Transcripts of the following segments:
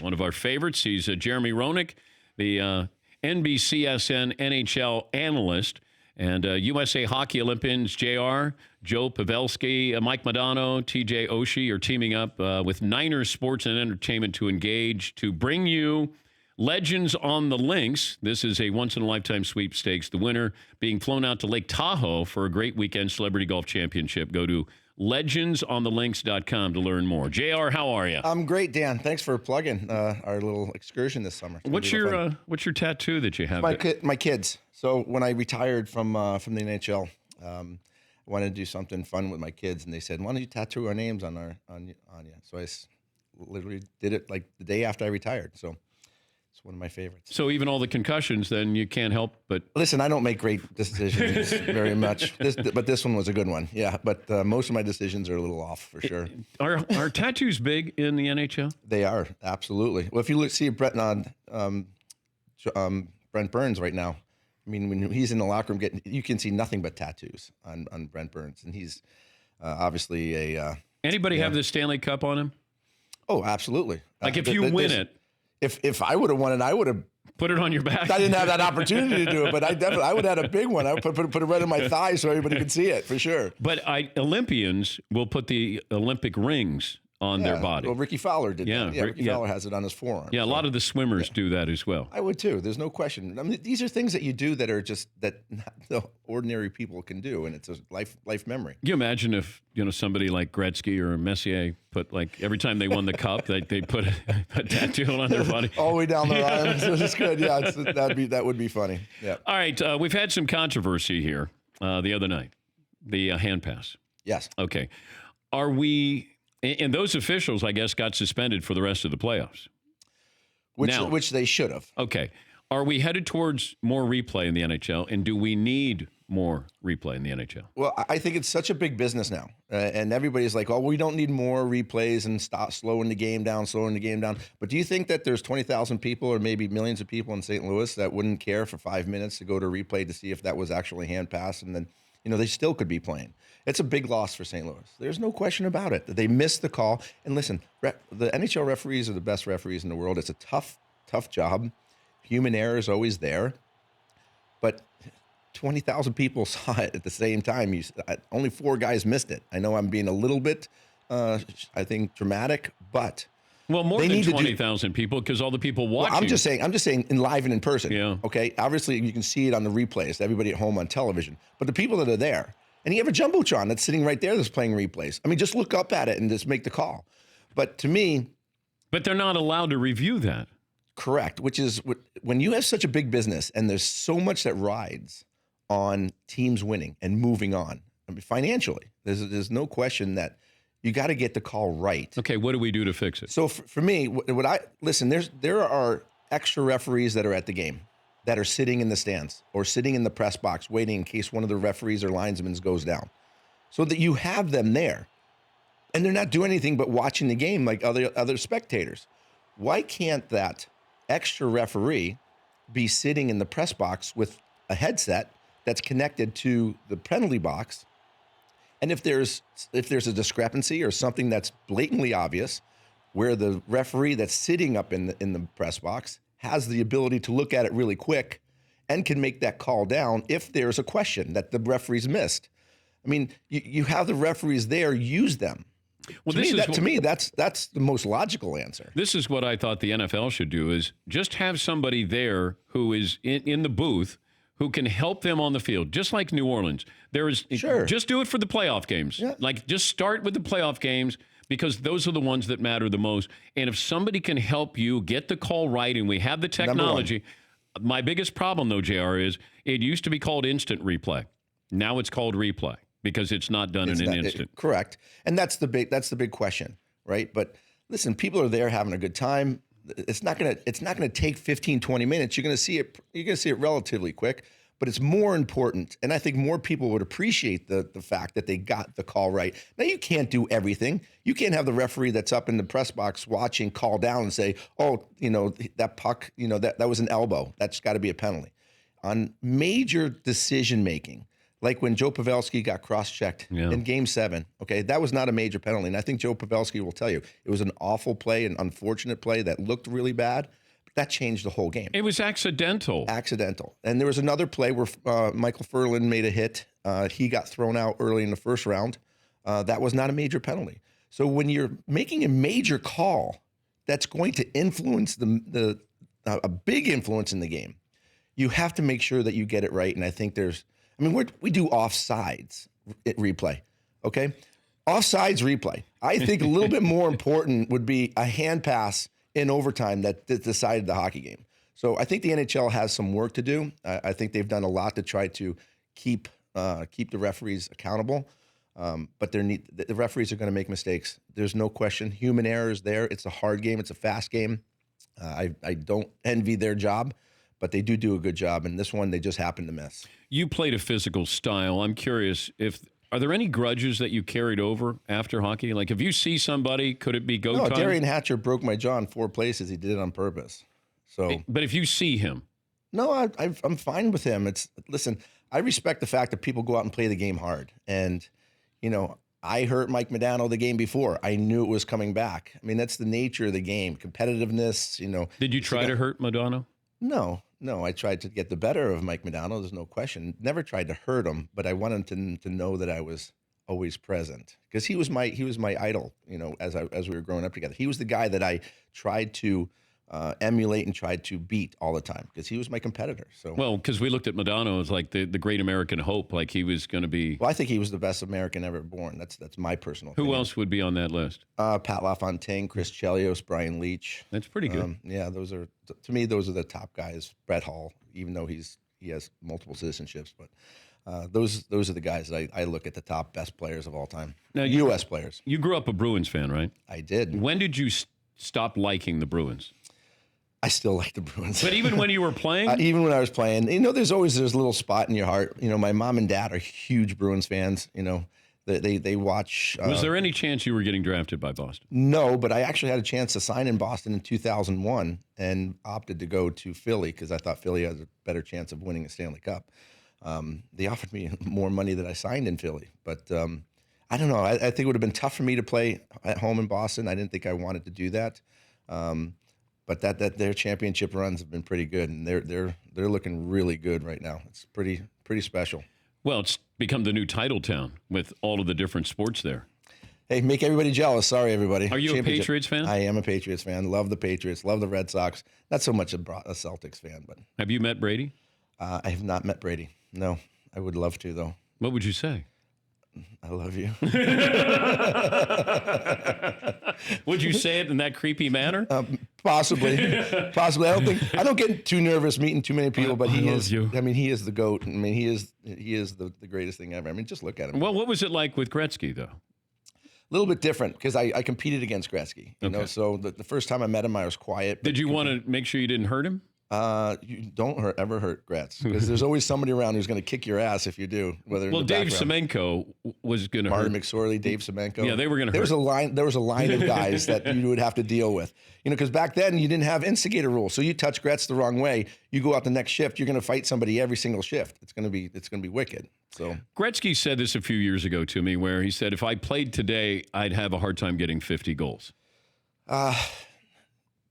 one of our favorites. He's Jeremy Roenick, the NBCSN NHL analyst, and USA Hockey Olympians JR, Joe Pavelski, Mike Modano, TJ Oshie are teaming up with Niners Sports and Entertainment to engage to bring you Legends on the Links. This is a once-in-a-lifetime sweepstakes. The winner being flown out to Lake Tahoe for a great weekend celebrity golf championship. Go to legendsonthelinks.com to learn more. JR, how are you? I'm great, Dan. Thanks for plugging our little excursion this summer. What's your tattoo that you have? My kids. So when I retired from the NHL, I wanted to do something fun with my kids, and they said, "Why don't you tattoo our names on you?" So I literally did it like the day after I retired. So it's one of my favorites. So even all the concussions, then you can't help but... Listen, I don't make great decisions very much, but this one was a good one. Yeah, but most of my decisions are a little off for sure. Are tattoos big in the NHL? They are, absolutely. Well, if you see Brent Burns right now, I mean, when he's in the locker room, you can see nothing but tattoos on Brent Burns, and he's obviously a... Anybody have the Stanley Cup on him? Oh, absolutely. Like if you win it... If I would have won it, I would have put it on your back. I didn't have that opportunity to do it, but I would have had a big one. I would put it right on my thigh so everybody could see it for sure. But Olympians will put the Olympic rings on their body. Well, Ricky Fowler did that. Yeah, Ricky Fowler has it on his forearm. Yeah, a lot of the swimmers do that as well. I would too. There's no question. I mean, these are things that you do that are just that the ordinary people can do, and it's a life memory. Can you imagine if somebody like Gretzky or Messier put every time they won the cup, they put a tattoo on their body all the way down their arms? It's good. Yeah, that would be funny. Yeah. All right, we've had some controversy here the other night, the hand pass. Yes. Okay, are we? And those officials, I guess, got suspended for the rest of the playoffs. Which they should have. Okay. Are we headed towards more replay in the NHL, and do we need more replay in the NHL? Well, I think it's such a big business now, and everybody's like, "Oh, we don't need more replays and stop slowing the game down." But do you think that there's 20,000 people or maybe millions of people in St. Louis that wouldn't care for 5 minutes to go to replay to see if that was actually hand pass, and then they still could be playing? It's a big loss for St. Louis. There's no question about it. They missed the call. And listen, the NHL referees are the best referees in the world. It's a tough job. Human error is always there. But 20,000 people saw it at the same time. Only 4 guys missed it. I know I'm being a little bit, I think, dramatic, but... Well, more than 20,000 people, because all the people watching. Well, I'm just saying in live and in person. Yeah. Okay. Obviously, you can see it on the replays. Everybody at home on television, but the people that are there, and you have a jumbotron that's sitting right there that's playing replays. I mean, just look up at it and just make the call. But to me, but they're not allowed to review that. Correct. Which is when you have such a big business and there's so much that rides on teams winning and moving on. I mean, financially, there's no question that. You got to get the call right. Okay, what do we do to fix it? So for me, there are extra referees that are at the game that are sitting in the stands or sitting in the press box waiting in case one of the referees or linesmen goes down. So that you have them there. And they're not doing anything but watching the game like other spectators. Why can't that extra referee be sitting in the press box with a headset that's connected to the penalty box? And if there's a discrepancy or something that's blatantly obvious, where the referee that's sitting up in the press box has the ability to look at it really quick and can make that call down if there's a question that the referee's missed. I mean, you have the referees there, use them. Well, to me, that's the most logical answer. This is what I thought the NFL should do: is just have somebody there who is in the booth, who can help them on the field, just like New Orleans. Just do it for the playoff games. Yeah. Like, just start with the playoff games because those are the ones that matter the most. And if somebody can help you get the call right, and we have the technology. My biggest problem, though, JR, is it used to be called instant replay. Now it's called replay because it's not done in an instant. Correct. And that's the big question, right? But listen, people are there having a good time. It's not gonna take 15, 20 minutes. You're gonna see it relatively quick, but it's more important. And I think more people would appreciate the fact that they got the call right. Now, you can't do everything. You can't have the referee that's up in the press box watching call down and say, oh, that puck, that was an elbow. That's got to be a penalty. On major decision making, Like when Joe Pavelski got cross-checked in Game 7, okay, that was not a major penalty. And I think Joe Pavelski will tell you it was an awful play, an unfortunate play that looked really bad, but that changed the whole game. It was accidental. Accidental. And there was another play where Michael Furlan made a hit. He got thrown out early in the first round. That was not a major penalty. So when you're making a major call that's going to influence a big influence in the game, you have to make sure that you get it right. And I think we do offsides replay, okay? Offsides replay. I think a little bit more important would be a hand pass in overtime that decided the hockey game. So I think the NHL has some work to do. I think they've done a lot to try to keep the referees accountable. But the referees are going to make mistakes. There's no question. Human error is there. It's a hard game. It's a fast game. I don't envy their job, but they do a good job. And this one, they just happened to miss. You played a physical style. I'm curious, are there any grudges that you carried over after hockey? Like if you see somebody, could it be go time? Darian Hatcher broke my jaw in 4 places. He did it on purpose. So, but if you see him. No, I'm fine with him. Listen, I respect the fact that people go out and play the game hard. And, I hurt Mike Modano the game before. I knew it was coming back. I mean, that's the nature of the game, competitiveness, Did you try to hurt Modano? No, I tried to get the better of Mike Modano. There's no question. Never tried to hurt him, but I wanted him to know that I was always present because he was my idol, as we were growing up together. He was the guy that I tried to emulate and tried to beat all the time because he was my competitor. So because we looked at Modano as like the great American hope, like he was going to be. Well, I think he was the best American ever born. That's my personal opinion. Who else would be on that list? Pat LaFontaine, Chris Chelios, Brian Leach. That's pretty good. Those are those are the top guys. Brett Hull, even though he has multiple citizenships, but those are the guys that I look at the top best players of all time. Now, U.S. players. You grew up a Bruins fan, right? I did. When did you stop liking the Bruins? I still like the Bruins. But even when you were playing? Even when I was playing. There's a little spot in your heart. My mom and dad are huge Bruins fans. They watch. Was there any chance you were getting drafted by Boston? No, but I actually had a chance to sign in Boston in 2001 and opted to go to Philly because I thought Philly had a better chance of winning a Stanley Cup. They offered me more money than I signed in Philly. But I don't know. I think it would have been tough for me to play at home in Boston. I didn't think I wanted to do that. But that their championship runs have been pretty good, and they're looking really good right now. It's pretty special. Well, it's become the new title town with all of the different sports there. Hey, make everybody jealous. Sorry, everybody. Are you a Patriots fan? I am a Patriots fan. Love the Patriots. Love the Red Sox. Not so much a Celtics fan, but. Have you met Brady? I have not met Brady. No, I would love to though. What would you say? I love you. Would you say it in that creepy manner? Possibly. I don't get too nervous meeting too many people, but he is. I mean, he is the GOAT. I mean, he is the greatest thing ever. I mean, just look at him. Well, what was it like with Gretzky, though? A little bit different because I competed against Gretzky. You know, so the first time I met him, I was quiet. Did you want to make sure you didn't hurt him? You don't ever hurt Gretz because there's always somebody around who's going to kick your ass if you do. Dave Semenko was going to hurt. Martin McSorley, Dave Semenko. Yeah, they were going to hurt. There was a line of guys that you would have to deal with. Because back then you didn't have instigator rules. So you touch Gretz the wrong way, you go out the next shift, you're going to fight somebody every single shift. It's going to be wicked. So Gretzky said this a few years ago to me, where he said, if I played today, I'd have a hard time getting 50 goals.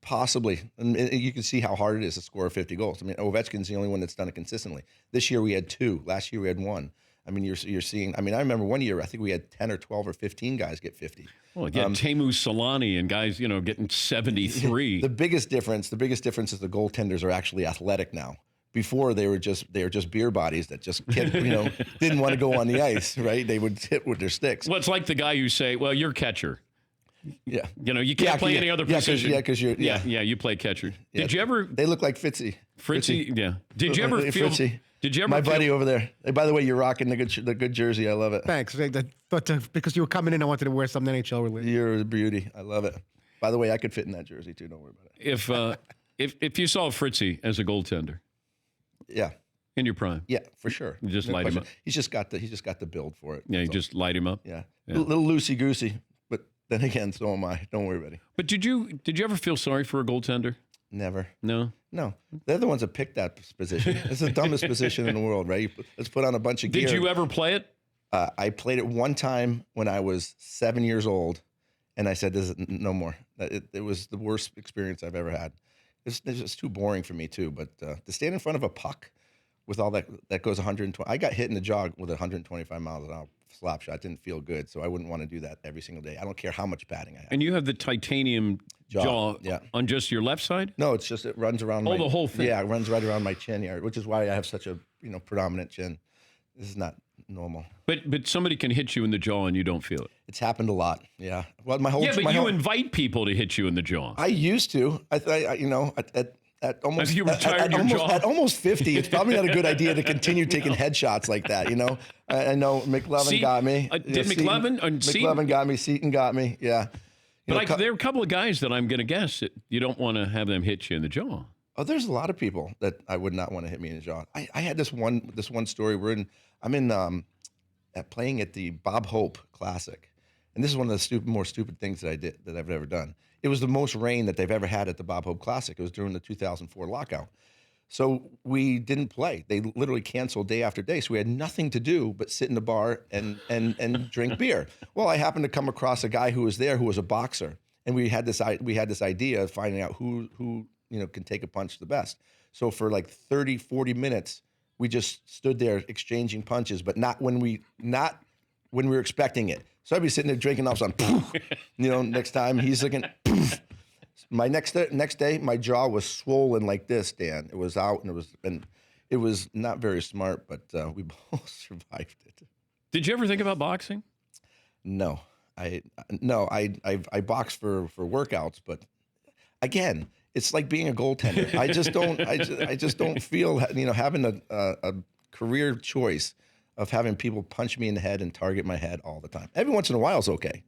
Possibly. And you can see how hard it is to score 50 goals. I mean, Ovechkin's the only one that's done it consistently. This year we had 2. Last year we had 1. I mean, you're seeing. I mean, I remember one year I think we had 10 or 12 or 15 guys get 50. Well, again, Teemu Solani and guys, getting 73. The biggest difference is the goaltenders are actually athletic now. Before they were just beer bodies that just didn't want to go on the ice. Right? They would hit with their sticks. Well, it's like the guy you say, well, you're catcher. Yeah, you can't play any other position. Because you're you play catcher. Yeah. Did you ever? They look like Fritzy. Yeah. Did you ever feel? Fritzy. Did you ever? My buddy over there. Hey, by the way, you're rocking the good jersey. I love it. Thanks. But because you were coming in, I wanted to wear something NHL related. You're a beauty. I love it. By the way, I could fit in that jersey too. Don't worry about it. If you saw Fritzy as a goaltender, yeah, in your prime, yeah, for sure. You just light him up. He's just got the build for it. Yeah, you just light him up. Yeah. A little loosey goosey. Then again, so am I. Don't worry about it. But did you ever feel sorry for a goaltender? Never. No. No. They're the ones that picked that position. It's the dumbest position in the world, right? Let's put on a bunch of gear. Did you ever play it? I played it one time when I was 7 years old, and I said, "This is no more." It was the worst experience I've ever had. It's just too boring for me too. But to stand in front of a puck with all that goes 120, I got hit in the jaw with 125 miles an hour slap shot. Didn't feel good, so I wouldn't want to do that every single day. I don't care how much padding I have. And you have the titanium jaw yeah. on just your left side? No, it's just it runs around. The whole thing. Yeah, it runs right around my chin here, which is why I have such a predominant chin. This is not normal. But somebody can hit you in the jaw and you don't feel it. It's happened a lot. Yeah. Well, my whole you invite people to hit you in the jaw. I used to. At almost Have you retired your jaw? At almost 50, it's probably not a good idea to continue taking headshots like that. I know McLevin got me. Did McLevin? McLevin got me. Seton got me. Yeah. But there are a couple of guys that I'm going to guess that you don't want to have them hit you in the jaw. Oh, there's a lot of people that I would not want to hit me in the jaw. I had this one story. I'm playing at the Bob Hope Classic, and this is one of the more stupid things that I've ever done. It was the most rain that they've ever had at the Bob Hope Classic. It was during the 2004 lockout. So we didn't play. They literally canceled day after day. So we had nothing to do but sit in the bar and drink beer. Well, I happened to come across a guy who was there who was a boxer, and we had this idea of finding out who can take a punch the best. So for like 30, 40 minutes, we just stood there exchanging punches, but not when we were expecting it. So I'd be sitting there drinking, all of a sudden, next time he's looking. My next day, my jaw was swollen like this, Dan. It was out, and it was not very smart, but we both survived it. Did you ever think about boxing? No, I box for workouts, but again, it's like being a goaltender. I just don't feel having a career choice of having people punch me in the head and target my head all the time. Every once in a while is okay.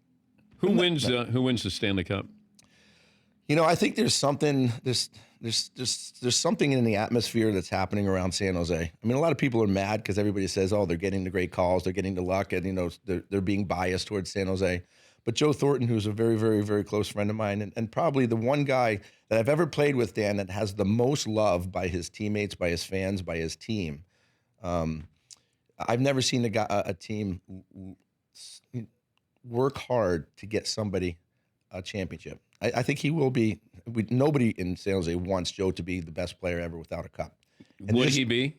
Who wins the Stanley Cup? I think there's something there's something in the atmosphere that's happening around San Jose. I mean, a lot of people are mad because everybody says, "Oh, they're getting the great calls, they're getting the luck," and they're being biased towards San Jose. But Joe Thornton, who's a very, very, very close friend of mine, and probably the one guy that I've ever played with, Dan, that has the most love by his teammates, by his fans, by his team. I've never seen a team work hard to get somebody a championship. I think he will be. Nobody in San Jose wants Joe to be the best player ever without a cup. And Would he be?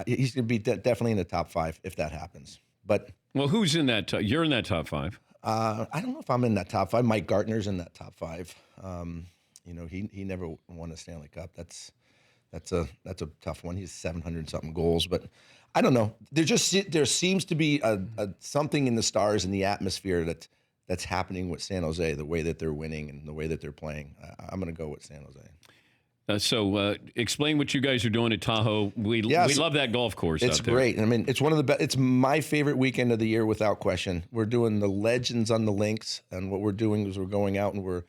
He's going to be definitely in the top 5 if that happens. But who's in that? You're in that top 5. I don't know if I'm in that top 5. Mike Gartner's in that top 5. He never won a Stanley Cup. That's a tough one. He's 700 something goals, but I don't know. There seems to be a something in the stars and the atmosphere that's happening with San Jose, the way that they're winning and the way that they're playing. I'm going to go with San Jose. So explain what you guys are doing at Tahoe. We love that golf course. It's out there. Great. I mean, it's one of the best. It's my favorite weekend of the year without question. We're doing the Legends on the Links, and what we're doing is we're going out and we're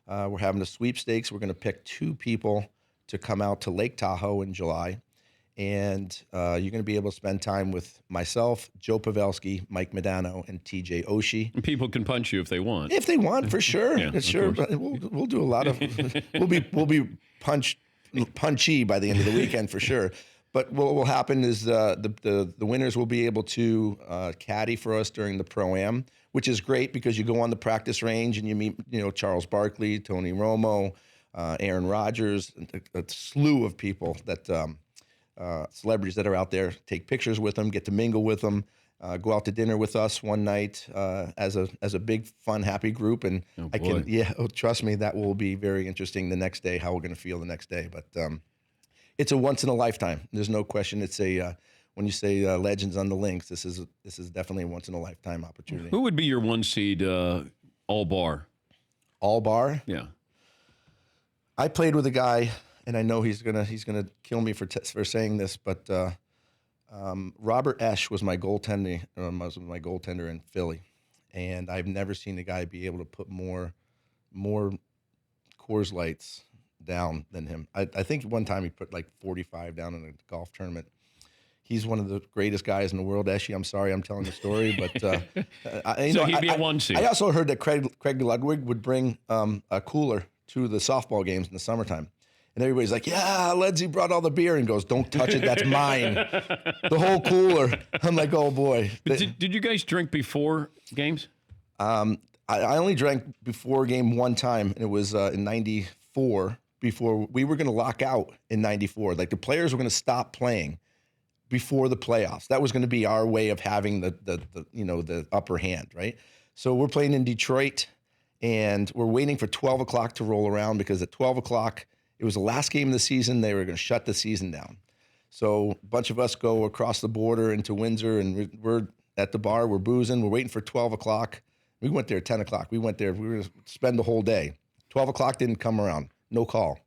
having a sweepstakes. We're going to pick 2 people to come out to Lake Tahoe in July, and you're going to be able to spend time with myself, Joe Pavelski, Mike Modano, and TJ Oshie. And people can punch you if they want. If they want, for sure. Yeah, sure. But we'll do a lot of. we'll be punchy by the end of the weekend for sure. But what will happen is the winners will be able to caddy for us during the Pro-Am, which is great because you go on the practice range and you meet Charles Barkley, Tony Romo, Aaron Rodgers, a slew of people that celebrities that are out there. Take pictures with them, get to mingle with them, go out to dinner with us one night as a big fun happy group, and trust me, that will be very interesting the next day. How we're going to feel the next day, but it's a once in a lifetime. There's no question. It's when you say Legends on the Links, this is definitely a once in a lifetime opportunity. Who would be your 1 seed all bar? All bar? Yeah. I played with a guy, and I know he's gonna kill me for saying this, but Robert Esch was my goaltender. Was my goaltender in Philly, and I've never seen a guy be able to put more Coors Lights down than him. I think one time he put like 45 down in a golf tournament. He's one of the greatest guys in the world. Eshi, I'm sorry I'm telling the story, but he'd be a 1 seed. I also heard that Craig Ludwig would bring a cooler to the softball games in the summertime. And everybody's like, yeah, Ledsy brought all the beer, and goes, don't touch it, that's mine. The whole cooler. I'm like, oh boy. Did you guys drink before games? I only drank before game one time, and it was in 94, before we were going to lock out in 94. Like the players were going to stop playing before the playoffs. That was going to be our way of having the upper hand, right? So we're playing in Detroit, and we're waiting for 12 o'clock to roll around, because at 12 o'clock, it was the last game of the season. They were going to shut the season down. So a bunch of us go across the border into Windsor, and we're at the bar. We're boozing. We're waiting for 12 o'clock. We went there at 10 o'clock. We went there. We were going to spend the whole day. 12 o'clock didn't come around. No call.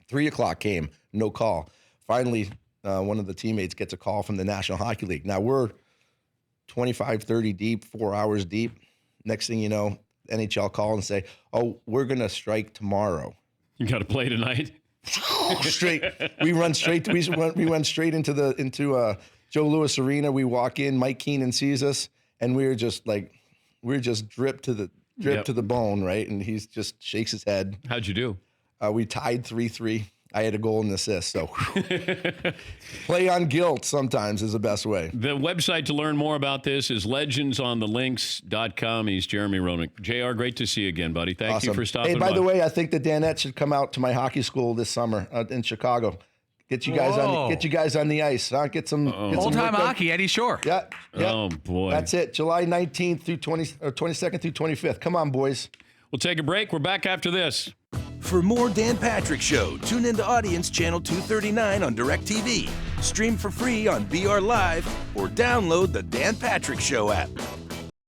3 o'clock came. No call. Finally, one of the teammates gets a call from the National Hockey League. Now, we're 25, 30 deep, 4 hours deep. Next thing you know, NHL call and say, oh, we're going to strike tomorrow. You got to play tonight. Straight. We went straight into Joe Louis Arena. We walk in. Mike Keenan sees us, and we're just dripped to the bone, right? And he just shakes his head. How'd you do? We tied 3-3. I had a goal and assist. So play on guilt sometimes is the best way. The website to learn more about this is legendsonthelinks.com. He's Jeremy Roenick. JR, great to see you again, buddy. Thank you for stopping by. Hey, by the way, I think that Danette should come out to my hockey school this summer in Chicago. Get you guys on the ice. Get some old-time hockey, Eddie Shore. Yeah. Oh, boy. That's it. July 19th through 22nd through 25th. Come on, boys. We'll take a break. We're back after this. For more Dan Patrick Show, tune into Audience Channel 239 on DirecTV. Stream for free on BR Live or download the Dan Patrick Show app.